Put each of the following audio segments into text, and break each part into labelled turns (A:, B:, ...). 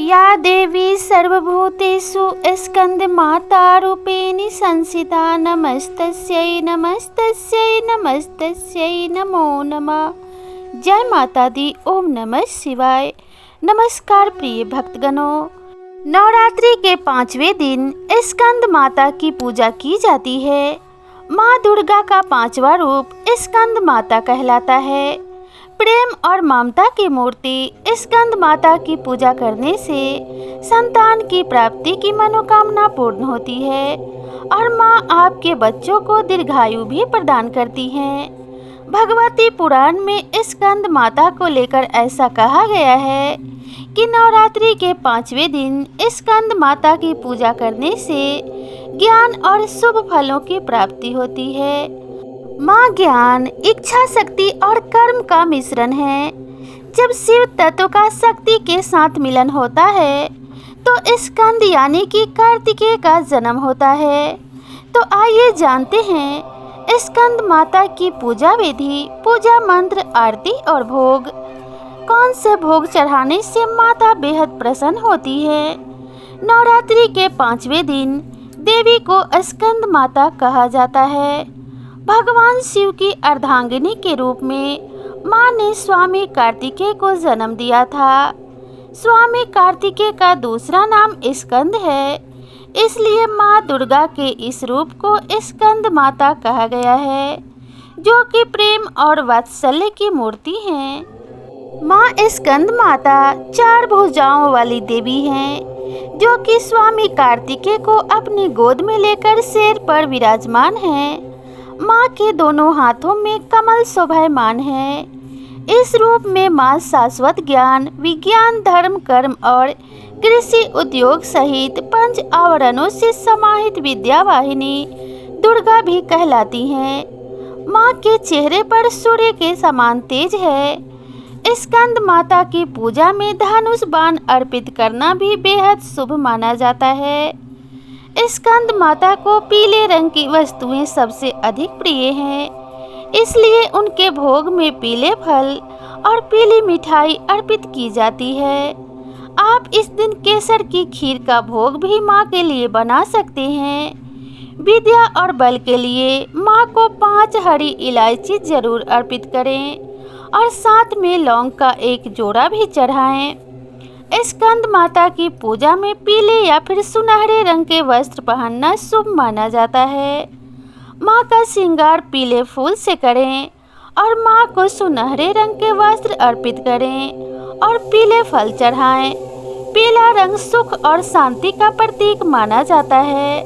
A: या देवी सर्वभूतेषु स्कन्दमातारूपेण संस्थिता नमस्तस्यै नमस्तस्यै नमस्तस्यै नमो नमः। जय माता दी। ओम नमः शिवाय। नमस्कार प्रिय भक्तगणों। नवरात्रि के 5वें दिन स्कंद माता की पूजा की जाती है। माँ दुर्गा का 5वां रूप स्कंद माता कहलाता है। प्रेम और ममता की मूर्ति स्कंद माता की पूजा करने से संतान की प्राप्ति की मनोकामना पूर्ण होती है और माँ आपके बच्चों को दीर्घायु भी प्रदान करती हैं। भगवती पुराण में स्कंद माता को लेकर ऐसा कहा गया है कि नवरात्रि के 5वें दिन स्कंद माता की पूजा करने से ज्ञान और शुभ फलों की प्राप्ति होती है। माँ ज्ञान, इच्छा शक्ति और कर्म का मिश्रण है। जब शिव तत्व का शक्ति के साथ मिलन होता है तो स्कंद यानी कि कार्तिकेय का जन्म होता है। तो आइए जानते हैं स्कंद माता की पूजा विधि, पूजा मंत्र, आरती और भोग। कौन से भोग चढ़ाने से माता बेहद प्रसन्न होती है। नवरात्रि के 5वें दिन देवी को स्कंद माता कहा जाता है। भगवान शिव की अर्धांगिनी के रूप में माँ ने स्वामी कार्तिकेय को जन्म दिया था। स्वामी कार्तिकेय का दूसरा नाम स्कंद है, इसलिए माँ दुर्गा के इस रूप को स्कंद माता कहा गया है, जो कि प्रेम और वात्सल्य की मूर्ति है। माँ स्कंद माता 4 भुजाओं वाली देवी हैं, जो कि स्वामी कार्तिकेय को अपनी गोद में लेकर शेर पर विराजमान हैं। माँ के दोनों हाथों में कमल शोभायमान है। इस रूप में माँ शाश्वत ज्ञान, विज्ञान, धर्म, कर्म और कृषि उद्योग सहित 5 आवरणों से समाहित विद्या वाहिनी दुर्गा भी कहलाती हैं। माँ के चेहरे पर सूर्य के समान तेज है। स्कंद माता की पूजा में धनुष बाण अर्पित करना भी बेहद शुभ माना जाता है। स्कंद माता को पीले रंग की वस्तुएं सबसे अधिक प्रिय हैं, इसलिए उनके भोग में पीले फल और पीली मिठाई अर्पित की जाती है। आप इस दिन केसर की खीर का भोग भी माँ के लिए बना सकते हैं। विद्या और बल के लिए माँ को 5 हरी इलायची जरूर अर्पित करें और साथ में लौंग का एक जोड़ा भी चढ़ाएं। स्कंद माता की पूजा में पीले या फिर सुनहरे रंग के वस्त्र पहनना शुभ माना जाता है। माँ का श्रृंगार पीले फूल से करें और माँ को सुनहरे रंग के वस्त्र अर्पित करें और पीले फल चढ़ाएं। पीला रंग सुख और शांति का प्रतीक माना जाता है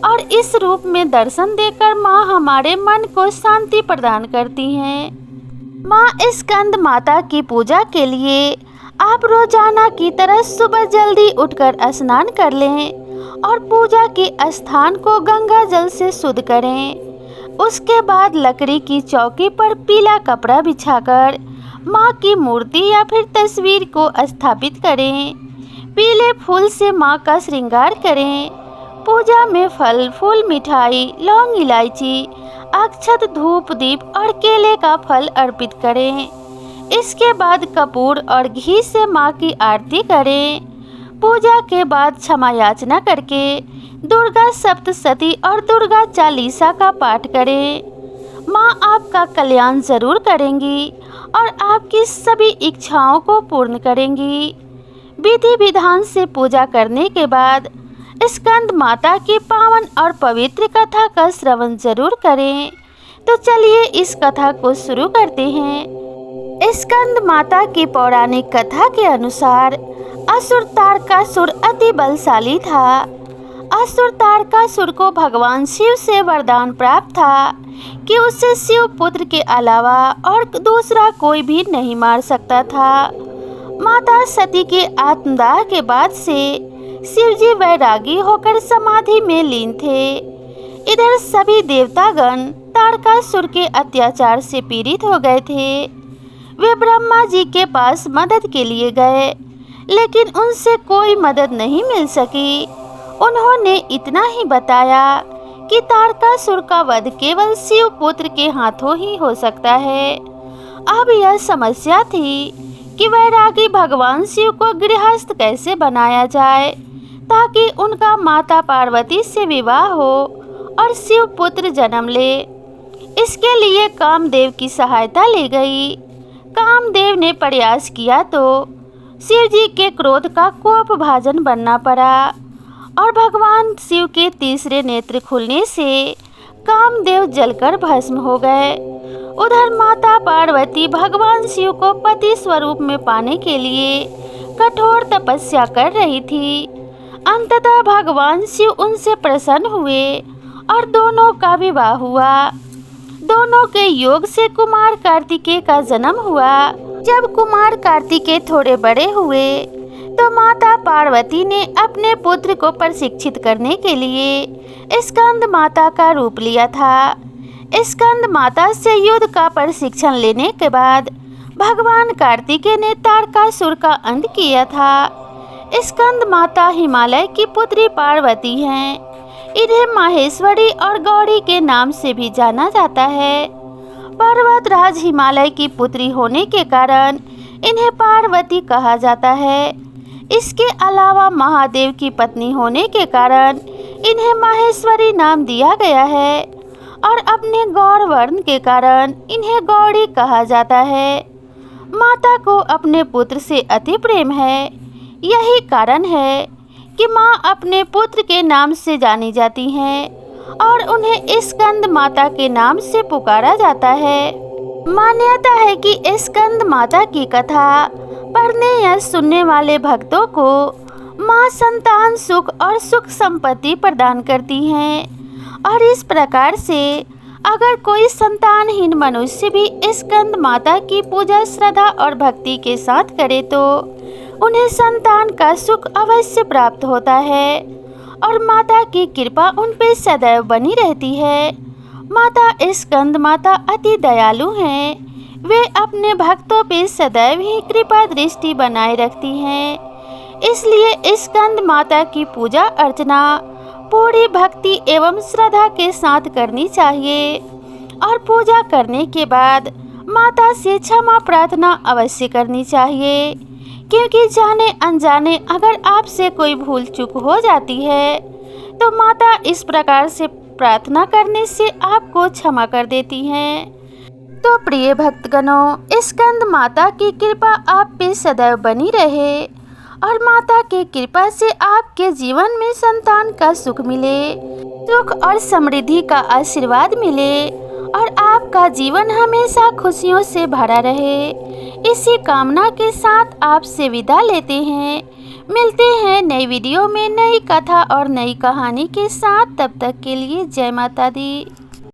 A: और इस रूप में दर्शन देकर माँ हमारे मन को शांति प्रदान करती हैं। माँ स्कंद माता की पूजा के लिए आप रोजाना की तरह सुबह जल्दी उठकर स्नान कर लें और पूजा के स्थान को गंगा जल से शुद्ध करें। उसके बाद लकड़ी की चौकी पर पीला कपड़ा बिछाकर माँ की मूर्ति या फिर तस्वीर को स्थापित करें। पीले फूल से माँ का श्रृंगार करें। पूजा में फल, फूल, मिठाई, लौंग, इलायची, अक्षत, धूप, दीप और केले का फल अर्पित करें। इसके बाद कपूर और घी से माँ की आरती करें। पूजा के बाद क्षमा याचना करके दुर्गा सप्तशती और दुर्गा चालीसा का पाठ करें। माँ आपका कल्याण जरूर करेंगी और आपकी सभी इच्छाओं को पूर्ण करेंगी। विधि विधान से पूजा करने के बाद स्कंद माता की पावन और पवित्र कथा का श्रवण जरूर करें। तो चलिए इस कथा को शुरू करते हैं। स्कंद माता की पौराणिक कथा के अनुसार असुर तारकासुर अति बलशाली था। असुर तारकासुर को भगवान शिव से वरदान प्राप्त था कि उसे शिव पुत्र के अलावा और दूसरा कोई भी नहीं मार सकता था। माता सती के आत्मदाह के बाद से शिवजी वैरागी होकर समाधि में लीन थे। इधर सभी देवतागण तारकासुर के अत्याचार से पीड़ित हो गए थे। वे ब्रह्मा जी के पास मदद के लिए गए, लेकिन उनसे कोई मदद नहीं मिल सकी। उन्होंने इतना ही बताया कि तारकासुर का वध केवल शिव पुत्र के हाथों ही हो सकता है। अब यह समस्या थी कि वैरागी भगवान शिव को गृहस्थ कैसे बनाया जाए ताकि उनका माता पार्वती से विवाह हो और शिव पुत्र जन्म ले। इसके लिए कामदेव की सहायता ली गई। कामदेव ने प्रयास किया तो शिव जी के क्रोध का कोप भाजन बनना पड़ा और भगवान शिव के तीसरे नेत्र खुलने से कामदेव जलकर भस्म हो गए। उधर माता पार्वती भगवान शिव को पति स्वरूप में पाने के लिए कठोर तपस्या कर रही थी। अंततः भगवान शिव उनसे प्रसन्न हुए और दोनों का विवाह हुआ। दोनों के योग से कुमार कार्तिकेय का जन्म हुआ। जब कुमार कार्तिकेय थोड़े बड़े हुए तो माता पार्वती ने अपने पुत्र को प्रशिक्षित करने के लिए स्कंद माता का रूप लिया था। स्कंद माता से युद्ध का प्रशिक्षण लेने के बाद भगवान कार्तिकेय ने तारकासुर का अंत किया था। स्कंद माता हिमालय की पुत्री पार्वती हैं। इन्हें माहेश्वरी और गौरी के नाम से भी जाना जाता है। पर्वतराज हिमालय की पुत्री होने के कारण इन्हें पार्वती कहा जाता है। इसके अलावा महादेव की पत्नी होने के कारण इन्हें माहेश्वरी नाम दिया गया है और अपने गौर वर्ण के कारण इन्हें गौरी कहा जाता है। माता को अपने पुत्र से अति प्रेम है। यही कारण है कि माँ अपने पुत्र के नाम से जानी जाती हैं और उन्हें स्कंद माता के नाम से पुकारा जाता है। मान्यता है कि स्कंद माता की कथा पढ़ने या सुनने वाले भक्तों को माँ संतान सुख और सुख संपत्ति प्रदान करती हैं और इस प्रकार से अगर कोई संतानहीन मनुष्य भी स्कंद माता की पूजा श्रद्धा और भक्ति के साथ करे तो उन्हें संतान का सुख अवश्य प्राप्त होता है और माता की कृपा उन पर सदैव बनी रहती है। माता स्कंद माता अति दयालु हैं। वे अपने भक्तों पर सदैव ही कृपा दृष्टि बनाए रखती हैं। इसलिए स्कंद माता की पूजा अर्चना पूरी भक्ति एवं श्रद्धा के साथ करनी चाहिए और पूजा करने के बाद माता से क्षमा प्रार्थना अवश्य करनी चाहिए, क्योंकि जाने अनजाने अगर आपसे कोई भूल चूक हो जाती है तो माता इस प्रकार से प्रार्थना करने से आपको क्षमा कर देती हैं। तो प्रिय भक्तगणों, स्कंद माता की कृपा आप पे सदैव बनी रहे और माता की कृपा से आपके जीवन में संतान का सुख मिले, सुख और समृद्धि का आशीर्वाद मिले और आपका जीवन हमेशा खुशियों से भरा रहे। इसी कामना के साथ आपसे विदा लेते हैं। मिलते हैं नई वीडियो में नई कथा और नई कहानी के साथ। तब तक के लिए जय माता दी।